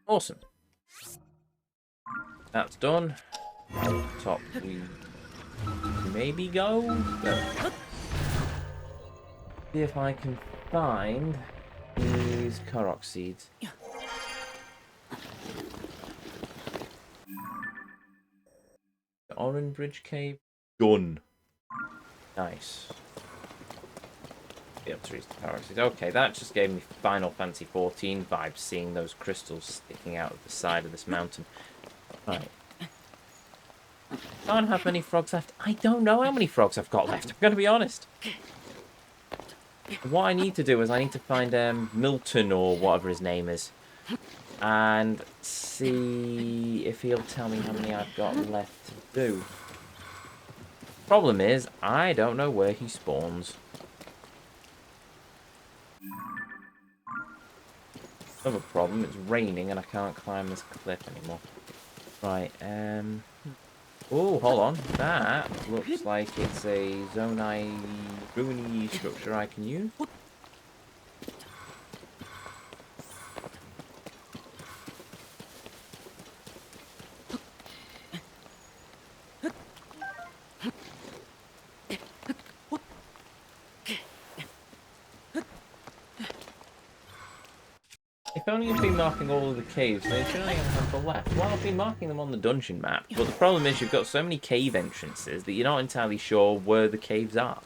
Awesome. That's done. Top we maybe go. See if I can find these Korok seeds. The Orange Bridge Cave. Done. Nice. Be able to reach the Korok seeds. Okay, that just gave me Final Fantasy 14 vibes, seeing those crystals sticking out of the side of this mountain. Right. Can't have many frogs left. I don't know how many frogs I've got left. I'm going to be honest. What I need to do is I need to find Milton or whatever his name is. And see if he'll tell me how many I've got left to do. Problem is, I don't know where he spawns. Another problem, it's raining and I can't climb this cliff anymore. Right, oh, hold on. That looks like it's a Zonai ruiny structure I can use. If only you've been marking all of the caves, then you should only have a handful left. Well, I've been marking them on the dungeon map, but the problem is you've got so many cave entrances that you're not entirely sure where the caves are.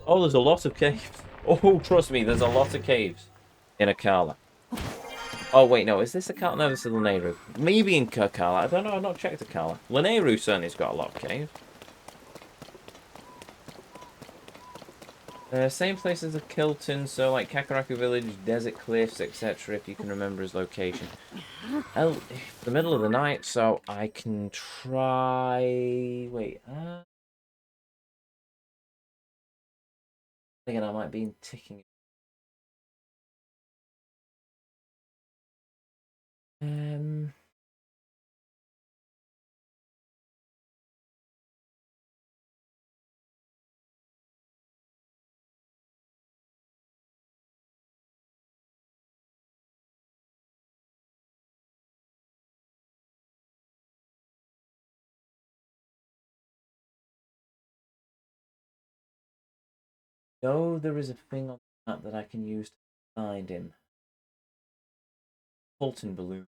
Oh, there's a lot of caves. Oh, trust me, there's a lot of caves in Akala. Oh, wait, no, is this Akala? No, this is Lanayru. Maybe in Akala. I don't know, I've not checked Akala. Lanayru certainly's got a lot of caves. Same place as the Kilton, so like Kakaraku Village, Desert Cliffs, etc. if you can remember his location. Oh, the middle of the night, so I can try... Wait, Again, I might be ticking. No, there is a thing on the map that I can use to find him. Fulton Balloon.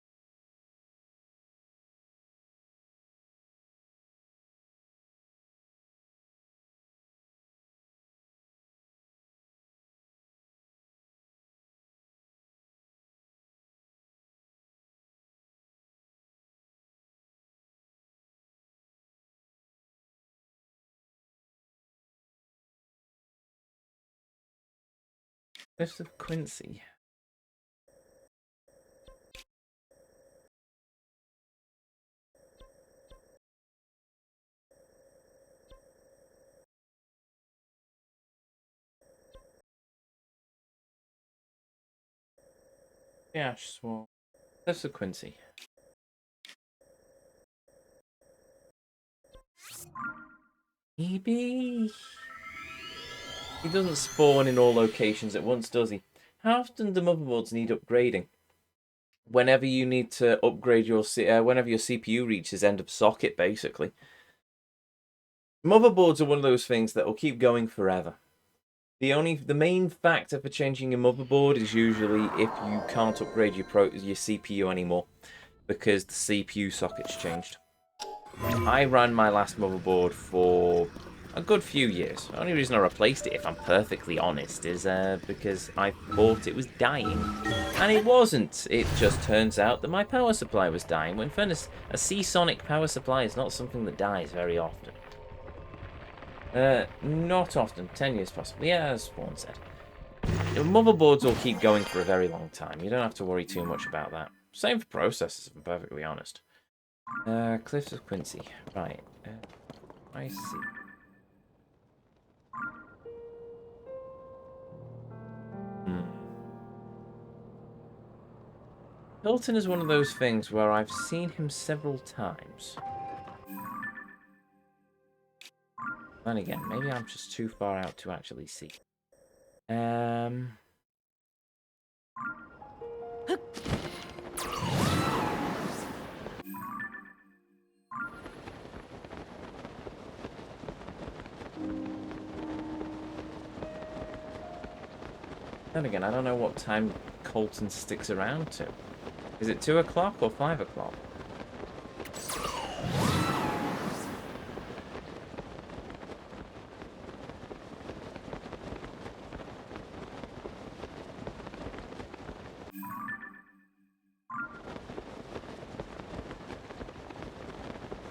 Cliffs of Quincy. Yeah, Swamp. Cliffs of Quincy. Maybe. He doesn't spawn in all locations at once, does he? How often do motherboards need upgrading? Whenever you need to upgrade your whenever your CPU reaches end of socket, basically. Motherboards are one of those things that will keep going forever. The main factor for changing your motherboard is usually if you can't upgrade your CPU anymore, because the CPU socket's changed. I ran my last motherboard for a good few years. The only reason I replaced it, if I'm perfectly honest, is because I thought it was dying. And it wasn't. It just turns out that my power supply was dying. When fairness, a Seasonic power supply is not something that dies very often. Not often. 10 years possibly. Yeah, as Spawn said. Motherboards will keep going for a very long time. You don't have to worry too much about that. Same for processors, if I'm perfectly honest. Cliffs of Quincy. Right. I see. Hilton is one of those things where I've seen him several times. Then again, maybe I'm just too far out to actually see. Then again, I don't know what time Colton sticks around to. Is it 2 o'clock or 5 o'clock?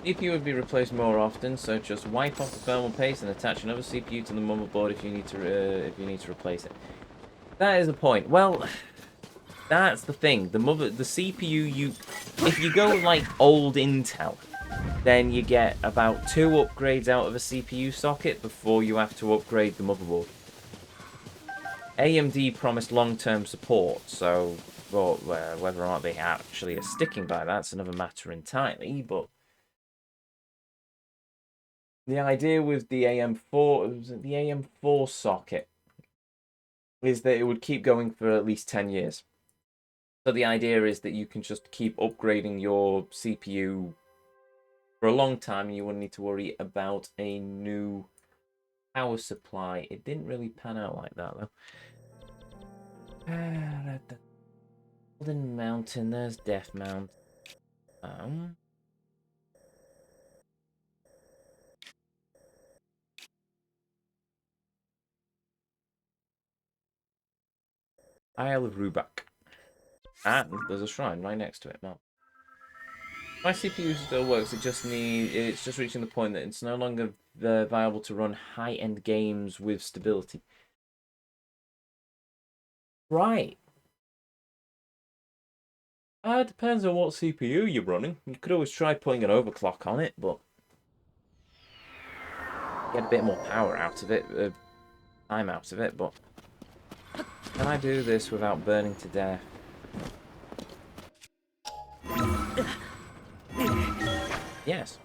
CPU would be replaced more often, so just wipe off the thermal paste and attach another CPU to the motherboard if you need to replace it. That is the point. Well, that's the thing. The CPU, if you go like old Intel, then you get about 2 upgrades out of a CPU socket before you have to upgrade the motherboard. AMD promised long-term support, so well, whether or not they actually are sticking by that's another matter entirely, but the idea with the AM4 socket is that it would keep going for at least 10 years. So the idea is that you can just keep upgrading your CPU for a long time and you wouldn't need to worry about a new power supply. It didn't really pan out like that, though. Golden Mountain, there's Death Mountain. Isle of Rubak. And there's a shrine right next to it now. My CPU still works, it's just reaching the point that it's no longer viable to run high-end games with stability. Right. It depends on what CPU you're running. You could always try putting an overclock on it, but get a bit more power out of it, time out of it, but can I do this without burning to death? Yes.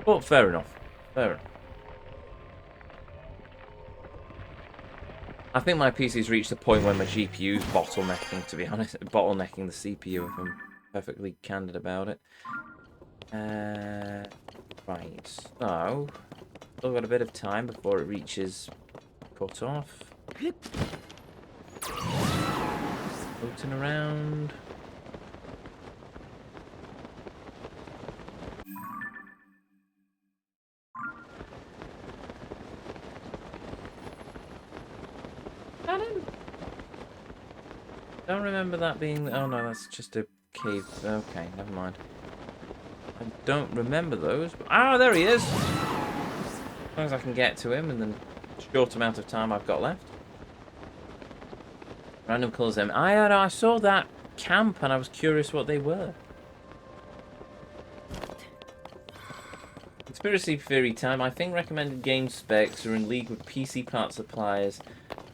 But fair enough. Fair enough. I think my PC's reached the point where my GPU's bottlenecking, to be honest. Bottlenecking the CPU, if I'm perfectly candid about it. Right, so... Still got a bit of time before it reaches cut off. Floating around. Don't remember that being... Oh no, that's just a cave. Okay, never mind. I don't remember those. But... Ah, there he is! As long as I can get to him in the short amount of time I've got left. Random colours them. I saw that camp and I was curious what they were. Conspiracy theory time. I think recommended game specs are in league with PC part suppliers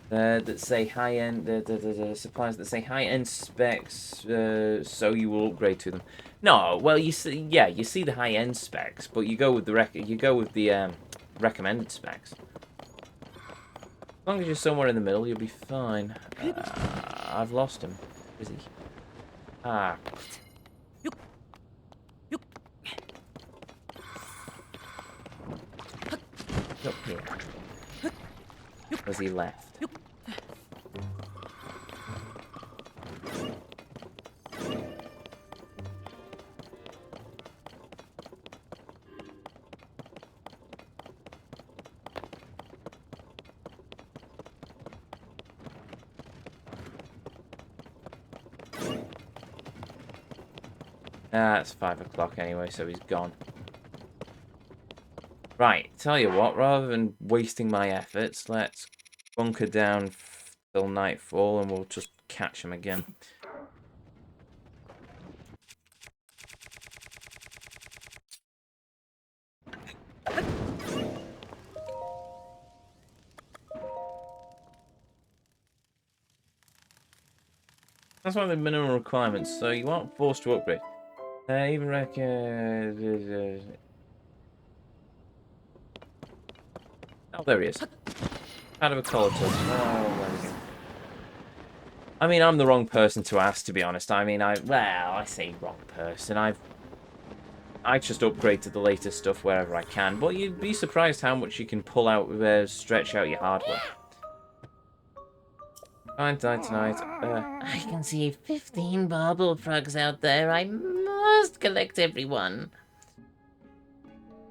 that say high-end, the suppliers that say high-end specs, so you will upgrade to them. No, well, you see, yeah, you see the high-end specs, but you go with the recommended specs. As long as you're somewhere in the middle, you'll be fine. I've lost him. Is he? Ah. Up here. Was he left? It's 5 o'clock anyway, so he's gone. Right, tell you what, rather than wasting my efforts, let's bunker down till nightfall and we'll just catch him again. That's one of the minimum requirements, so you aren't forced to upgrade. Even reckon... Oh, there he is. Out of a collar touch. Oh, there we go. I mean, I'm the wrong person to ask, to be honest. I mean, I say wrong person. I just upgrade to the latest stuff wherever I can, but you'd be surprised how much you can pull out, stretch out your hardware. Fine tonight. I can see 15 bubble frogs out there. I must collect everyone.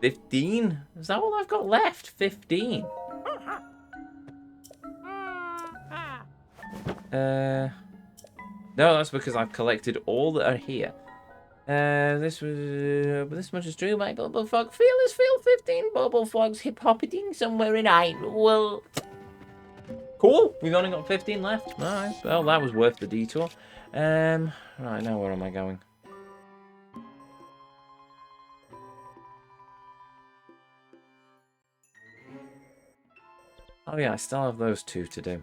15? Is that all I've got left? 15. No, that's because I've collected all that are here. This much is true. My bubble frog feelers feel 15 bubble frogs hip-hoppeting somewhere in Hyrule. Cool. We've only got 15 left. All right. Well, that was worth the detour. Right now, where am I going? Oh yeah, I still have those two to do.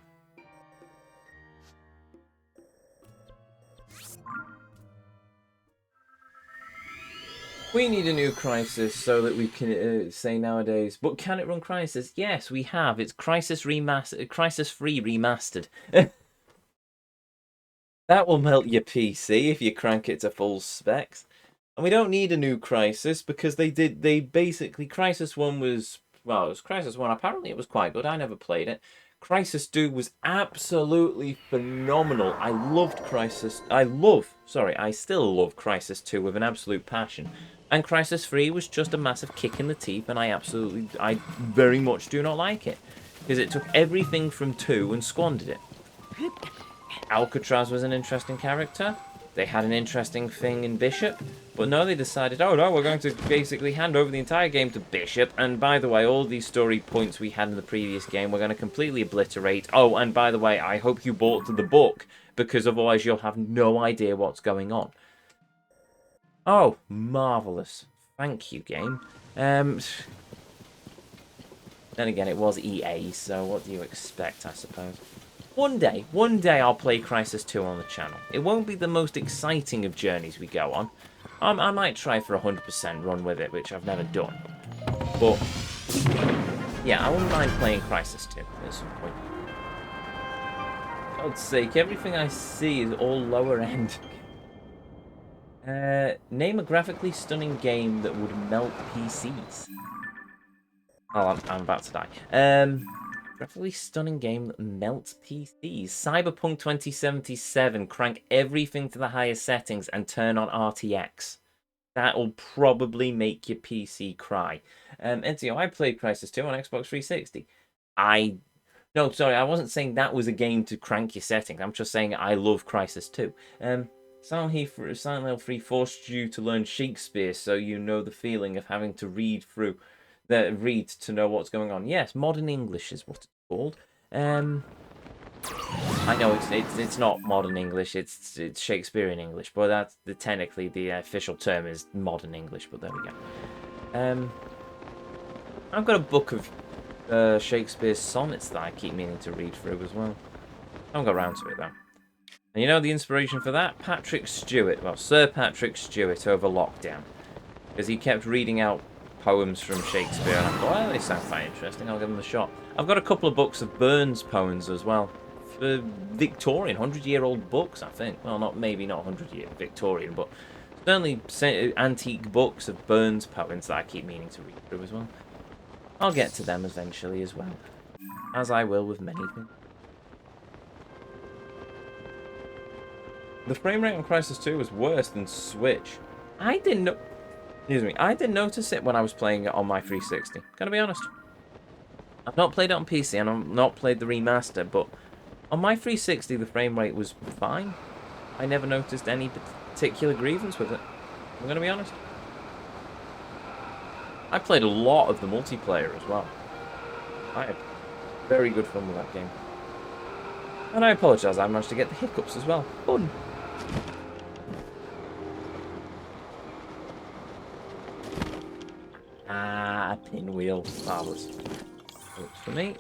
We need a new Crysis so that we can say nowadays, but can it run Crysis? Yes, we have. It's Crysis remastered, Crysis free remastered. That will melt your PC if you crank it to full specs. And we don't need a new Crysis because they basically, Crysis 1 was, well, it was Crysis 1. Apparently it was quite good. I never played it. Crysis 2 was absolutely phenomenal. I still love Crysis 2 with an absolute passion. And Crysis 3 was just a massive kick in the teeth, and I very much do not like it. Because it took everything from 2 and squandered it. Alcatraz was an interesting character. They had an interesting thing in Bishop. But no, they decided, oh no, we're going to basically hand over the entire game to Bishop. And by the way, all these story points we had in the previous game, we're going to completely obliterate. Oh, and by the way, I hope you bought the book, because otherwise you'll have no idea what's going on. Oh, marvellous. Thank you, game. Then again, it was EA, so what do you expect, I suppose? One day I'll play Crysis 2 on the channel. It won't be the most exciting of journeys we go on. I might try for 100% run with it, which I've never done. But, yeah, I wouldn't mind playing Crysis 2 at some point. For God's sake, everything I see is all lower end. Name a graphically stunning game that would melt PCs. Oh, I'm about to die. Graphically stunning game that melts PCs. Cyberpunk 2077. Crank everything to the highest settings and turn on RTX. That will probably make your PC cry. Ezio, I played Crysis 2 on Xbox 360. No, sorry, I wasn't saying that was a game to crank your settings. I'm just saying I love Crysis 2. Silent Hill 3 forced you to learn Shakespeare, so you know the feeling of having to read to know what's going on. Yes, modern English is what it's called. I know it's not modern English, it's Shakespearean English, but that's technically the official term is modern English. But there we go. I've got a book of Shakespeare's sonnets that I keep meaning to read through as well. I haven't got around to it though. And you know the inspiration for that? Patrick Stewart. Well, Sir Patrick Stewart over lockdown, because he kept reading out poems from Shakespeare, and I thought, well, they sound quite interesting, I'll give them a shot. I've got a couple of books of Burns poems as well. For Victorian, 100-year-old books, I think. Well, maybe not 100-year Victorian, but certainly antique books of Burns poems that I keep meaning to read through as well. I'll get to them eventually as well, as I will with many things. The frame rate on Crysis 2 was worse than Switch. I didn't notice it when I was playing it on my 360. Gotta be honest. I've not played it on PC and I've not played the remaster, but on my 360 the frame rate was fine. I never noticed any particular grievance with it. I'm gonna be honest. I played a lot of the multiplayer as well. I had very good fun with that game. And I apologise, I managed to get the hiccups as well. Fun. Ah, pinwheel. Marvellous. Works for me.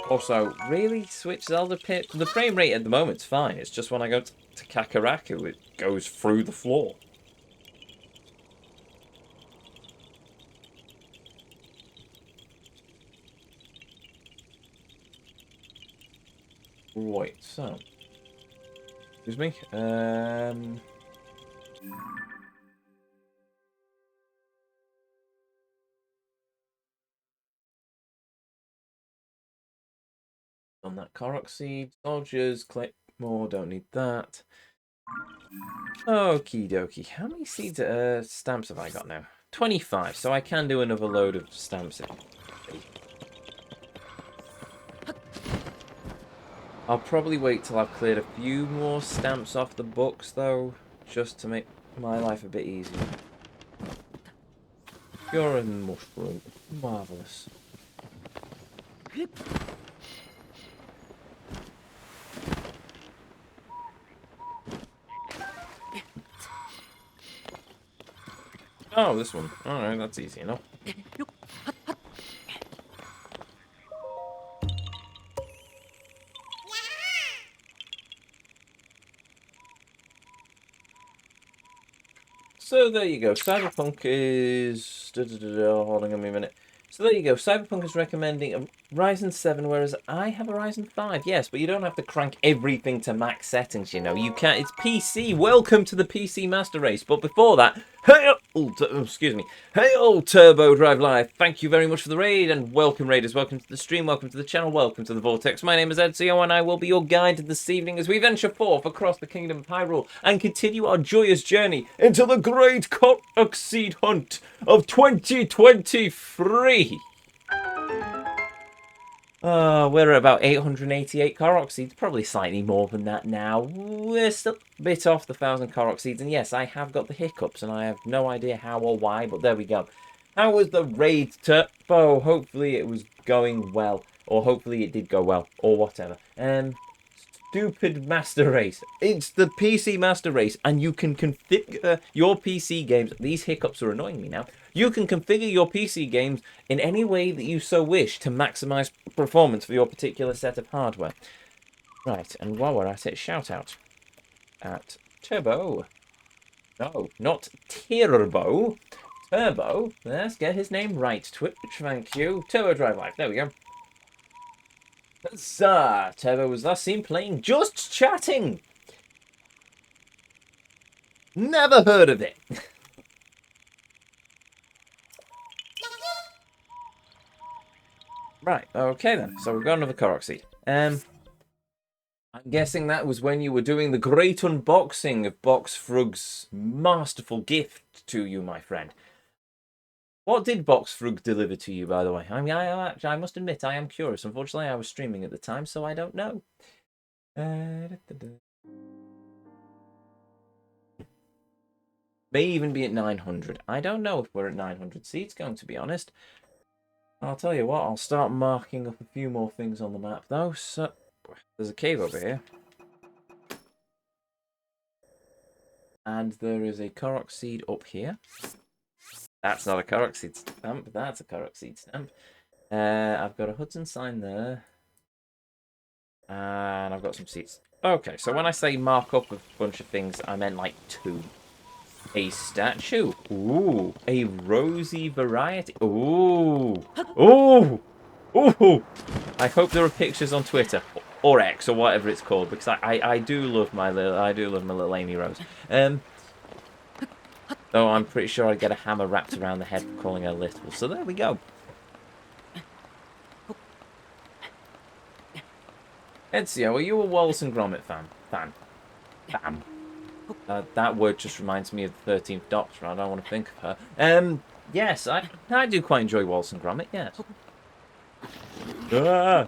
Also, really, Switch Zelda Pip? The frame rate at the moment's fine. It's just when I go to Kakaraku, it goes through the floor. Right, so. Excuse me. On that Korok seed. Soldiers, click more, don't need that. Okie dokie. How many seeds, stamps have I got now? 25, so I can do another load of stamps. I'll probably wait till I've cleared a few more stamps off the books, though, just to make my life a bit easier. You're a mushroom. Marvellous. Oh, this one. Alright, that's easy enough. So there you go. Cyberpunk is... Holding on me a minute. So there you go. Cyberpunk is recommending a Ryzen 7, whereas I have a Ryzen 5. Yes, but you don't have to crank everything to max settings, you know. You can't... It's PC. Welcome to the PC Master Race. But before that... Hey, excuse me. Hey, old Turbo Drive Live. Thank you very much for the raid, and welcome, raiders. Welcome to the stream. Welcome to the channel. Welcome to the Vortex. My name is Ezio, and I will be your guide this evening as we venture forth across the Kingdom of Hyrule and continue our joyous journey into the great Korok Seed Hunt of 2023. We're at about 888 Korok Seeds, probably slightly more than that now. We're still a bit off the 1,000 Korok Seeds, and yes, I have got the hiccups, and I have no idea how or why, but there we go. How was the raid, Turbo? Hopefully it was going well, or hopefully it did go well, or whatever. Stupid Master Race. It's the PC Master Race, and you can configure your PC games. These hiccups are annoying me now. You can configure your PC games in any way that you so wish to maximize performance for your particular set of hardware. Right, and while we're at it, shout out at Turbo. No, not Turbo. Turbo. Let's get his name right. Twitch, thank you. Turbo Drive Live. There we go. Sir, Turbo was last seen playing Just Chatting. Never heard of it. Right, okay then. So we've got another Korok Seed. I'm guessing that was when you were doing the great unboxing of Boxfrug's masterful gift to you, my friend. What did Boxfrug deliver to you, by the way? I mean, I must admit, I am curious. Unfortunately, I was streaming at the time, so I don't know. May even be at 900. I don't know if we're at 900 seeds, going to be honest. I'll tell you what, I'll start marking up a few more things on the map, though. So, there's a cave over here. And there is a Korok Seed up here. That's not a Korok Seed stamp, that's a Korok Seed stamp. I've got a Hudson sign there. And I've got some seeds. Okay, so when I say mark up a bunch of things, I meant like 2. A statue. Ooh. A rosy variety. Ooh. Ooh. Ooh. I hope there are pictures on Twitter or X or whatever it's called, because I do love my little Amy Rose. Though I'm pretty sure I'd get a hammer wrapped around the head for calling her little. So there we go. Ezio, are you a Wallace and Gromit fan? Fan. That word just reminds me of the 13th Doctor. I don't want to think of her. Yes, I do quite enjoy Wallace and Gromit, yes. Ah!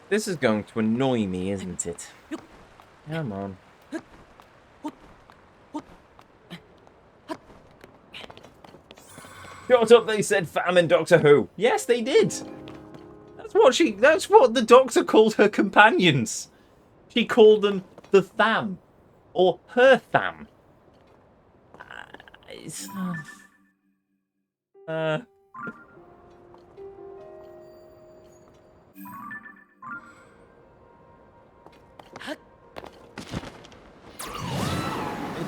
This is going to annoy me, isn't it? Come on. Shut up, they said fam in Doctor Who. Yes, they did. That's what the Doctor called her companions. She called them the fam. or her fam. It's, it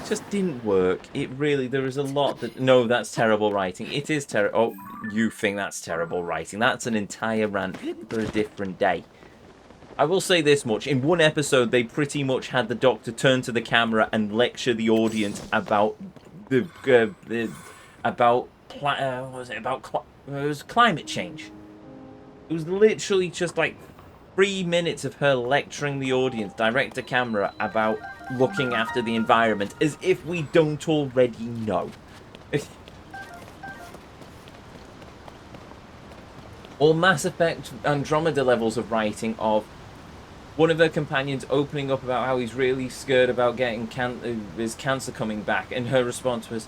just didn't work. It really, there is a lot that... No, that's terrible writing. It is terrible. Oh, you think that's terrible writing. That's an entire rant for a different day. I will say this much. In one episode, they pretty much had the Doctor turn to the camera and lecture the audience about what was it? It was climate change. It was literally just like 3 minutes of her lecturing the audience, direct to camera, about looking after the environment, as if we don't already know. Or Mass Effect Andromeda levels of writing of one of her companions opening up about how he's really scared about getting his cancer coming back, and her response was,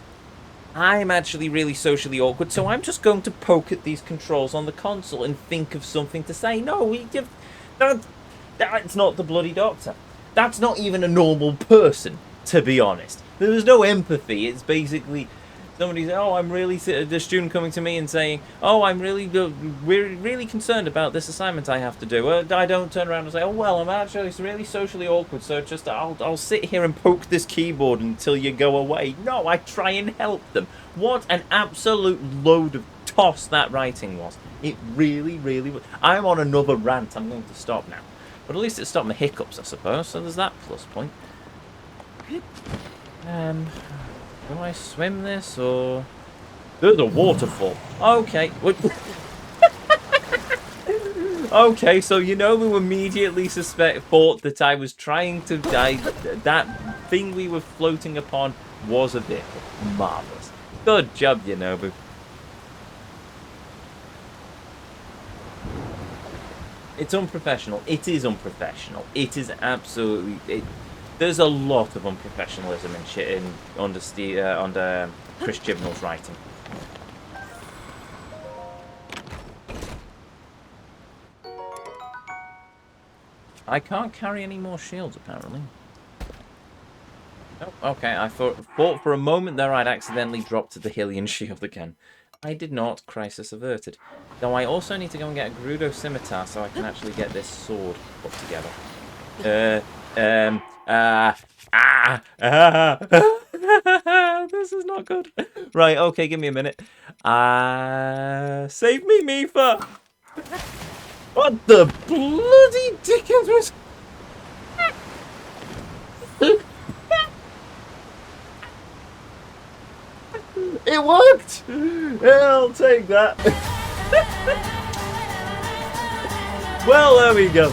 I'm actually really socially awkward, so I'm just going to poke at these controls on the console and think of something to say. No, that's not the bloody Doctor. That's not even a normal person, to be honest. There's no empathy. It's basically somebody saying, oh, I'm really... The student coming to me and saying, oh, we're really concerned about this assignment I have to do. I don't turn around and say, oh, well, I'm actually really socially awkward, so just I'll sit here and poke this keyboard until you go away. No, I try and help them. What an absolute load of toss that writing was. It really, really was. I'm on another rant. I'm going to stop now. But at least it stopped my hiccups, I suppose, so there's that plus point. Do I swim this, or... There's a waterfall. Okay. Okay, so you know who immediately thought that I was trying to die. That thing we were floating upon was a vehicle. Marvellous. Good job, Yonobu. It's unprofessional. It is unprofessional. It is absolutely... There's a lot of unprofessionalism and shit under Chris Chibnall's writing. I can't carry any more shields, apparently. Oh, okay, I thought for a moment there I'd accidentally dropped the Hylian shield again. I did not. Crysis averted. Though I also need to go and get a Gerudo scimitar so I can actually get this sword put together. This is not good. Right, okay, give me a minute. Save me, Mifa! What the bloody dickens was... It worked! Yeah, I'll take that. Well, there we go.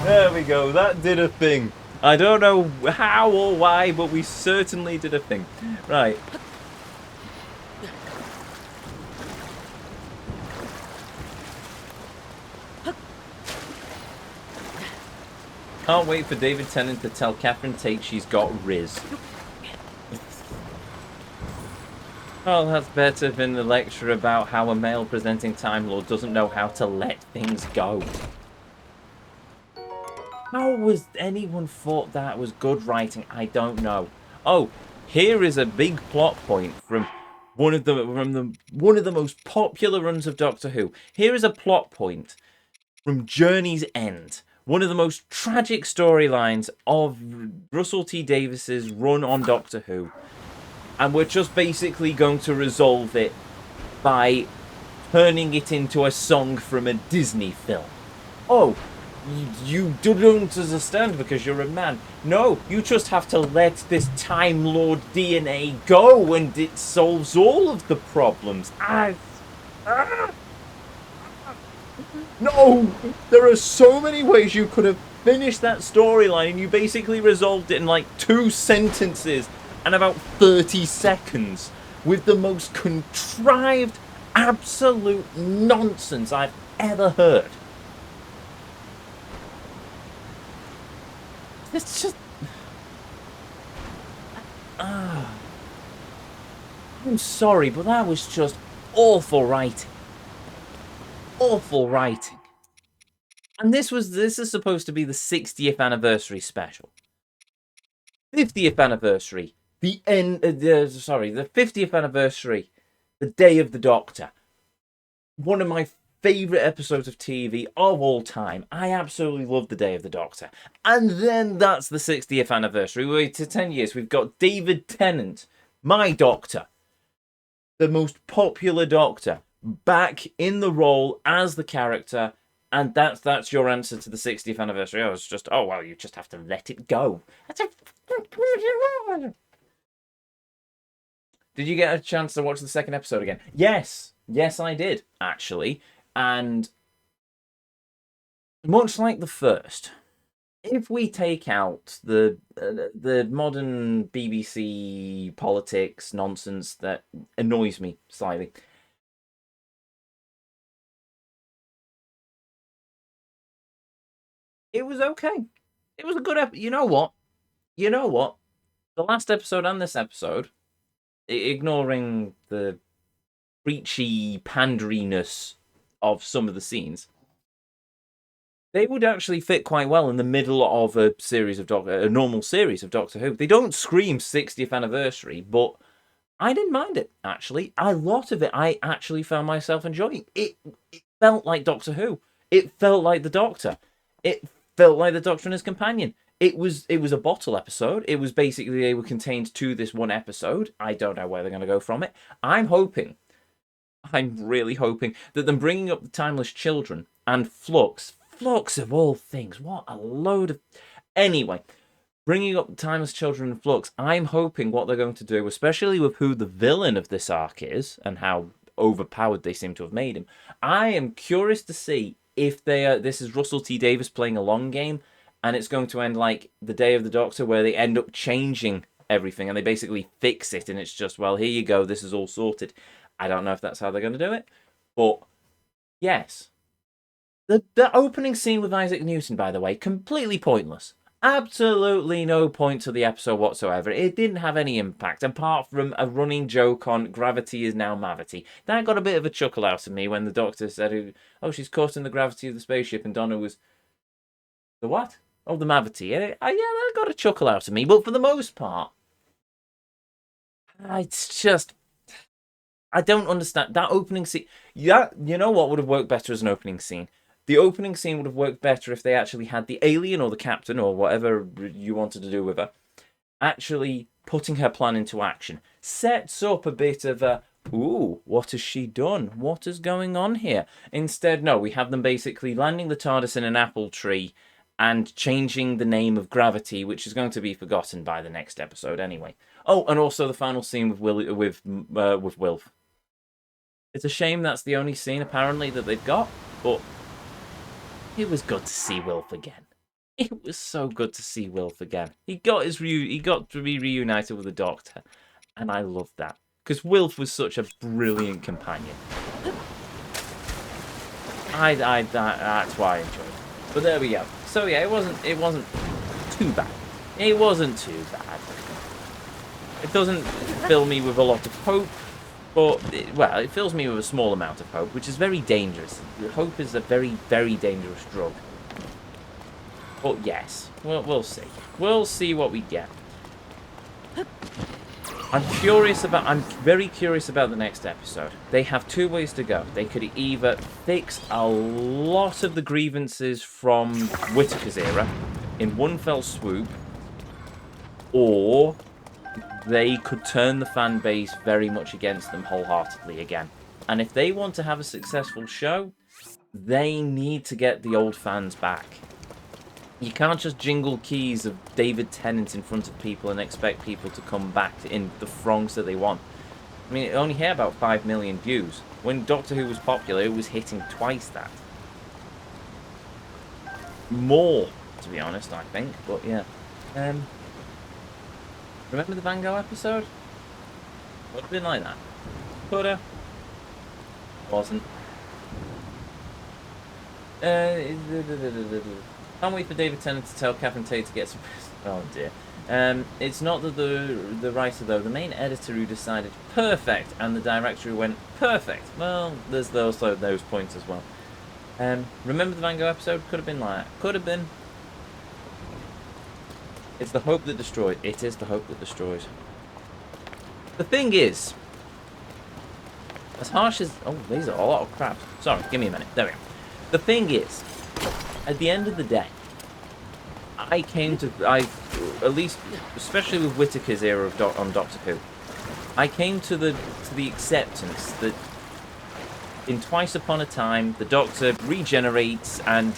There we go. That did a thing. I don't know how or why, but we certainly did a thing. Right. Can't wait for David Tennant to tell Catherine Tate she's got Riz. Oh, that's better than the lecture about how a male presenting Time Lord doesn't know how to let things go. How was anyone thought that was good writing? I don't know. Oh, here is a big plot point from one of the most popular runs of Doctor Who. Here is a plot point from Journey's End, one of the most tragic storylines of Russell T Davies's run on Doctor Who. And we're just basically going to resolve it by turning it into a song from a Disney film. Oh, you don't understand because you're a man. No, you just have to let this Time Lord DNA go and it solves all of the problems. No! There are so many ways you could have finished that storyline and you basically resolved it in like 2 sentences and about 30 seconds with the most contrived, absolute nonsense I've ever heard. It's just... I'm sorry, but that was just awful writing. Awful writing. And this is supposed to be the 60th anniversary special. 50th anniversary. The 50th anniversary. The Day of the Doctor. One of my favourite episodes of TV of all time. I absolutely love The Day of the Doctor. And then that's the 60th anniversary. We waited 10 years. We've got David Tennant, my Doctor, the most popular Doctor, back in the role as the character. And that's your answer to the 60th anniversary. I was just, oh, well, you just have to let it go. Did you get a chance to watch the second episode again? Yes. Yes, I did, actually. And much like the first, if we take out the modern BBC politics nonsense that annoys me slightly, it was okay. It was a good episode. You know what? You know what? The last episode and this episode, ignoring the preachy panderiness of some of the scenes, they would actually fit quite well in the middle of a normal series of Doctor Who. They don't scream 60th anniversary, but I didn't mind it, actually. A lot of it I actually found myself enjoying. It felt like Doctor Who. It felt like the Doctor. It felt like the Doctor and his companion. It was a bottle episode. It was basically, they were contained to this one episode. I don't know where they're going to go from it. I'm really hoping that them bringing up the Timeless Children and Flux of all things, what a load of... Anyway, bringing up the Timeless Children and Flux, I'm hoping what they're going to do, especially with who the villain of this arc is and how overpowered they seem to have made him, I am curious to see if this is Russell T Davies playing a long game, and it's going to end like the Day of the Doctor, where they end up changing everything and they basically fix it, and it's just, well, here you go, this is all sorted. I don't know if that's how they're going to do it, but yes. The opening scene with Isaac Newton, by the way, completely pointless. Absolutely no point to the episode whatsoever. It didn't have any impact, apart from a running joke on gravity is now mavity. That got a bit of a chuckle out of me when the Doctor said, oh, she's caught in the gravity of the spaceship, and Donna was... The what? Oh, the mavity. Yeah, that got a chuckle out of me, but for the most part, it's just... I don't understand. That opening scene... Yeah, you know what would have worked better as an opening scene? The opening scene would have worked better if they actually had the alien or the captain or whatever you wanted to do with her actually putting her plan into action. Sets up a bit of a, ooh, what has she done? What is going on here? Instead, no, we have them basically landing the TARDIS in an apple tree and changing the name of gravity, which is going to be forgotten by the next episode anyway. Oh, and also the final scene with Wilf. It's a shame that's the only scene apparently that they've got, but it was good to see Wilf again. It was so good to see Wilf again. He got to be reunited with the Doctor, and I loved that because Wilf was such a brilliant companion. That's why I enjoyed it. But there we go. So yeah, it wasn't too bad. It wasn't too bad. It doesn't fill me with a lot of hope. But, it fills me with a small amount of hope, which is very dangerous. Hope is a very, very dangerous drug. But yes, we'll see. We'll see what we get. I'm very curious about the next episode. They have two ways to go. They could either fix a lot of the grievances from Whittaker's era in one fell swoop, or they could turn the fan base very much against them wholeheartedly again. And if they want to have a successful show, they need to get the old fans back. You can't just jingle keys of David Tennant in front of people and expect people to come back in the throngs that they want. I mean, it only had about 5 million views. When Doctor Who was popular, it was hitting twice that. More, to be honest, I think. But yeah. Remember the Van Gogh episode? Would have been like that. Coulda. Wasn't. Can't wait for David Tennant to tell Catherine Tate to get some... Oh dear. It's not the writer though. The main editor who decided perfect, and the director who went perfect. Well, there's also those points as well. Remember the Van Gogh episode? Could have been like that. Could have been. It's the hope that destroys. It is the hope that destroys. The thing is, as harsh as... Oh, these are a lot of crap. Sorry, give me a minute. There we go. The thing is, at the end of the day, at least, especially with Whittaker's era on Doctor Who, I came to the acceptance that in Twice Upon a Time, the Doctor regenerates and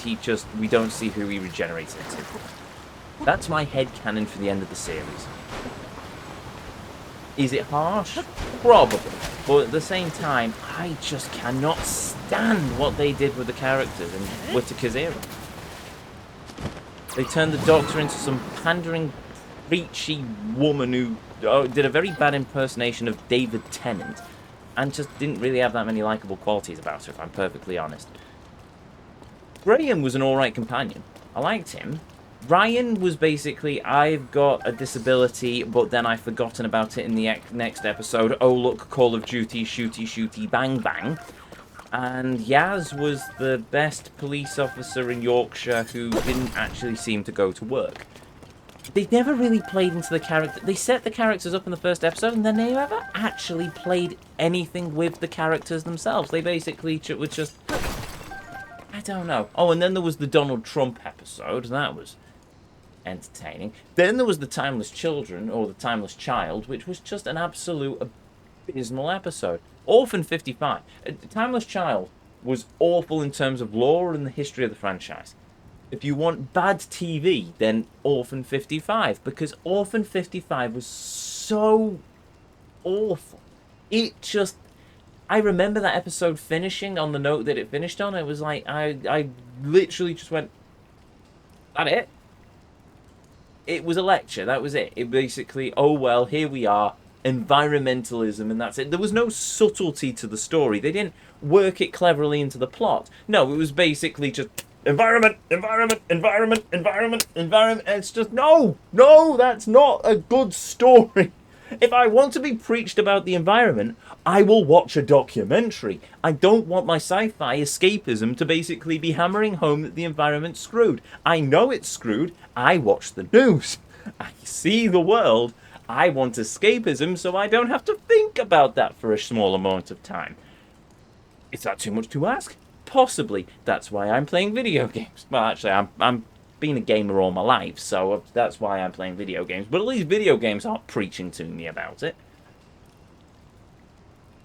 we don't see who he regenerates into. That's my headcanon for the end of the series. Is it harsh? Probably. But at the same time, I just cannot stand what they did with the characters in Whittaker's era. They turned the Doctor into some pandering, preachy woman who did a very bad impersonation of David Tennant and just didn't really have that many likable qualities about her, if I'm perfectly honest. Graham was an alright companion. I liked him. Ryan was basically, I've got a disability, but then I've forgotten about it in the next episode. Oh, look, Call of Duty, shooty, shooty, bang, bang. And Yaz was the best police officer in Yorkshire who didn't actually seem to go to work. They never really played into the character. They set the characters up in the first episode, and then they never actually played anything with the characters themselves. They basically were just... I don't know. Oh, and then there was the Donald Trump episode. That was entertaining. Then there was the Timeless Children, or the Timeless Child, which was just an absolute abysmal episode. Orphan 55. Timeless Child was awful in terms of lore and the history of the franchise. If you want bad TV, then Orphan 55, because Orphan 55 was so awful. It just... I remember that episode finishing on the note that it finished on. It was like, I literally just went, that it? It was a lecture, that was it. It basically, oh well, here we are, environmentalism, and that's it. There was no subtlety to the story. They didn't work it cleverly into the plot. No, it was basically just environment, environment, environment, environment, environment. And it's just, no, that's not a good story. If I want to be preached about the environment, I will watch a documentary. I don't want my sci-fi escapism to basically be hammering home that the environment's screwed. I know it's screwed. I watch the news. I see the world. I want escapism so I don't have to think about that for a small amount of time. Is that too much to ask? Possibly. That's why I'm playing video games. Well, actually, I'm been a gamer all my life, so that's why I'm playing video games. But at least video games aren't preaching to me about it.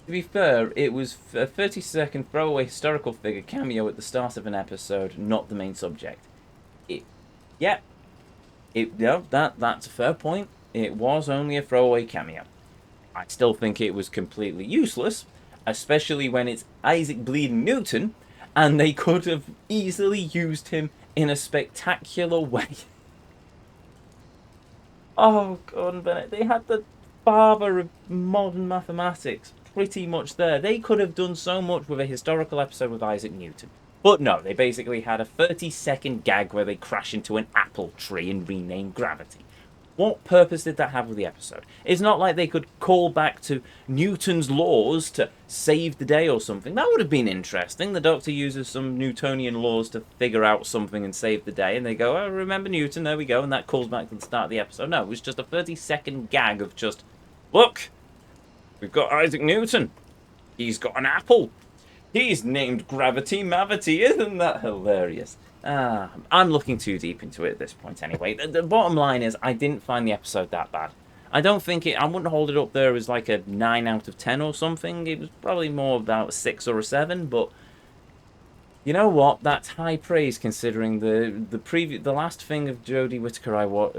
To be fair, it was a 30-second throwaway historical figure cameo at the start of an episode, not the main subject. That's a fair point. It was only a throwaway cameo. I still think it was completely useless, especially when it's Isaac Bleeding Newton, and they could have easily used him in a spectacular way. Oh, Gordon Bennett, they had the father of modern mathematics pretty much there. They could have done so much with a historical episode with Isaac Newton. But no, they basically had a 30-second gag where they crash into an apple tree and rename gravity. What purpose did that have with the episode? It's not like they could call back to Newton's laws to save the day or something. That would have been interesting. The Doctor uses some Newtonian laws to figure out something and save the day, and they go, oh, remember Newton, there we go, and that calls back to the start of the episode. No, it was just a 30-second gag of just, look, we've got Isaac Newton. He's got an apple. He's named Gravity Mavity. Isn't that hilarious? I'm looking too deep into it at this point anyway. The bottom line is, I didn't find the episode that bad. I wouldn't hold it up there as like a 9 out of 10 or something. It was probably more about a 6 or a 7, but you know what? That's high praise considering the last thing of Jodie Whittaker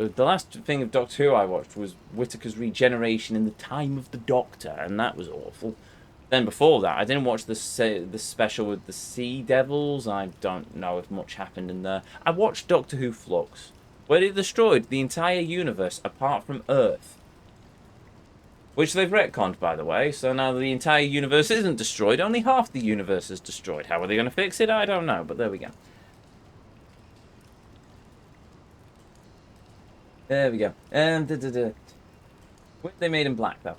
the last thing of Doctor Who I watched was Whittaker's regeneration in the Time of the Doctor, and that was awful. Then before that, I didn't watch the special with the Sea Devils. I don't know if much happened in there. I watched Doctor Who Flux, where they destroyed the entire universe apart from Earth. Which they've retconned, by the way, so now the entire universe isn't destroyed, only half the universe is destroyed. How are they going to fix it? I don't know, but there we go. There we go. They made him black, though.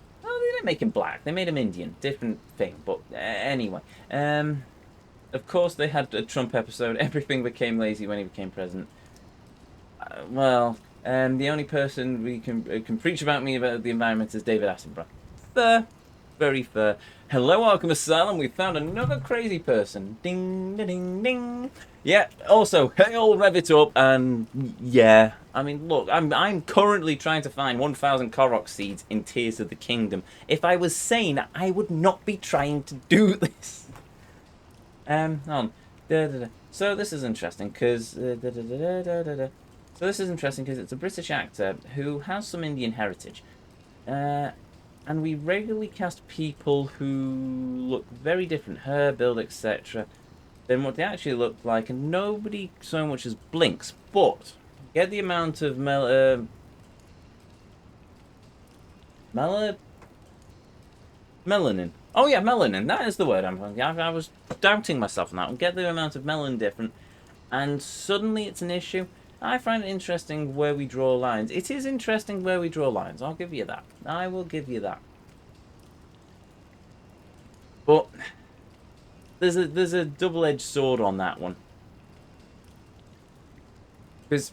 Make him black. They made him Indian. Different thing. But anyway. Of course, they had a Trump episode. Everything became lazy when he became president. Well, The only person we can preach about me about the environment is David Attenborough. Fair. Very fair. Hello, Arkham Asylum. We found another crazy person. Ding, ding, ding, ding. Yeah. Also, hey, all rev it up, and yeah. I mean, look, I'm currently trying to find 1,000 Korok seeds in Tears of the Kingdom. If I was sane, I would not be trying to do this. On. So this is interesting because. So this is interesting because it's a British actor who has some Indian heritage. And we regularly cast people who look very different, hair, build, etc., than what they actually look like, and nobody so much as blinks. But get the amount of melanin. Oh yeah, melanin. That is the word I'm thinking. I was doubting myself on that one. Get the amount of melanin different, and suddenly it's an issue. I find it interesting where we draw lines. It is interesting where we draw lines. I'll give you that. I will give you that. But there's a double-edged sword on that one. Because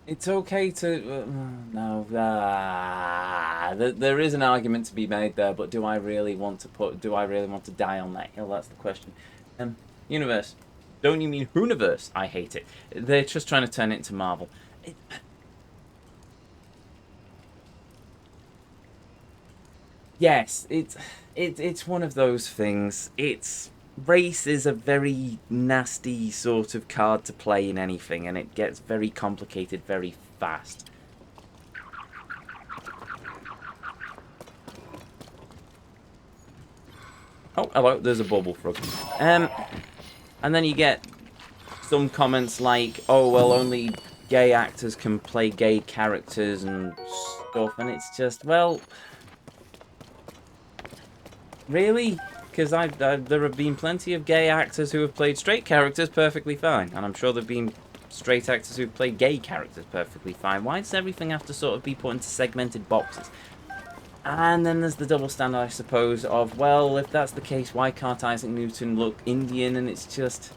it's okay to there is an argument to be made there, but do I really want to die on that hill? That's the question. Universe. Don't you mean Hooniverse? I hate it. They're just trying to turn it into Marvel. Yes, it's one of those things. Race is a very nasty sort of card to play in anything, and it gets very complicated very fast. Oh, hello, there's a bubble frog. And then you get some comments like, oh, well, only gay actors can play gay characters and stuff, and it's just, well, really? Because there have been plenty of gay actors who have played straight characters perfectly fine, and I'm sure there have been straight actors who've played gay characters perfectly fine. Why does everything have to sort of be put into segmented boxes? And then there's the double standard, I suppose, of, well, if that's the case, why can't Isaac Newton look Indian? And it's just...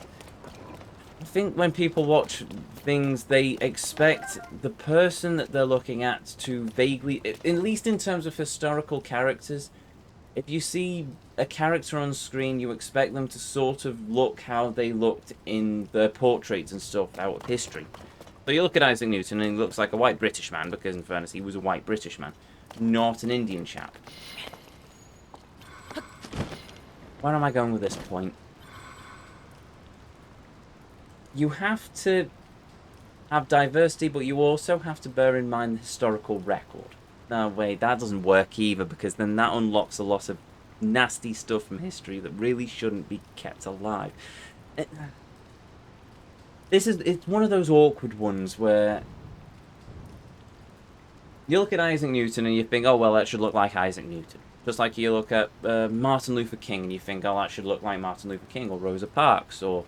I think when people watch things, they expect the person that they're looking at to vaguely... At least in terms of historical characters, if you see a character on screen, you expect them to sort of look how they looked in their portraits and stuff out of history. So you look at Isaac Newton and he looks like a white British man, because in fairness, he was a white British man. Not an Indian chap. Where am I going with this point? You have to have diversity, but you also have to bear in mind the historical record. No, wait, that doesn't work either, because then that unlocks a lot of nasty stuff from history that really shouldn't be kept alive. It's one of those awkward ones where you look at Isaac Newton and you think, oh, well, that should look like Isaac Newton. Just like you look at Martin Luther King and you think, oh, that should look like Martin Luther King or Rosa Parks or,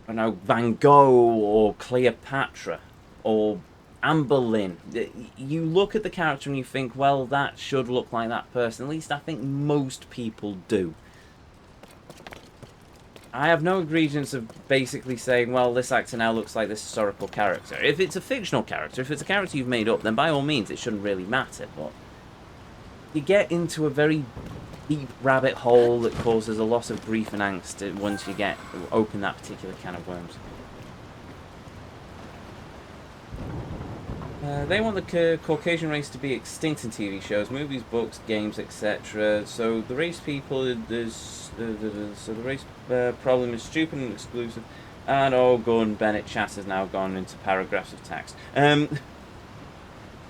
I don't know, Van Gogh or Cleopatra or Anne Boleyn. You look at the character and you think, well, that should look like that person. At least I think most people do. I have no egregious of basically saying, well, this actor now looks like this historical character. If it's a fictional character, if it's a character you've made up, then by all means it shouldn't really matter, but you get into a very deep rabbit hole that causes a lot of grief and angst once you open that particular can of worms. They want the Caucasian race to be extinct in TV shows, movies, books, games, etc. So the race problem is stupid and exclusive. And oh, Gordon Bennett chat has now gone into paragraphs of text.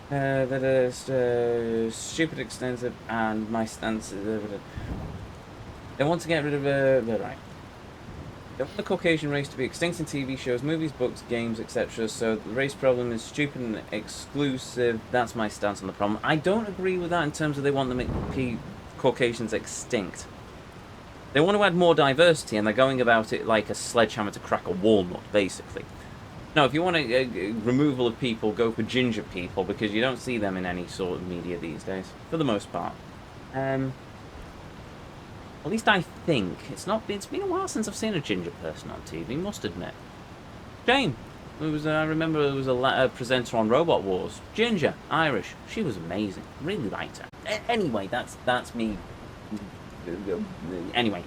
That is stupid, extensive, and my stance. They want to get rid of right. They want the Caucasian race to be extinct in TV shows, movies, books, games, etc. So the race problem is stupid and exclusive. That's my stance on the problem. I don't agree with that in terms of they want to make Caucasians extinct. They want to add more diversity, and they're going about it like a sledgehammer to crack a walnut, basically. No, if you want a removal of people, go for ginger people, because you don't see them in any sort of media these days, for the most part. At least I think. It's been a while since I've seen a ginger person on TV, must admit. Shame. I remember there was a presenter on Robot Wars, Ginger, Irish. She was amazing. Really liked her. Anyway, that's me. Anyway,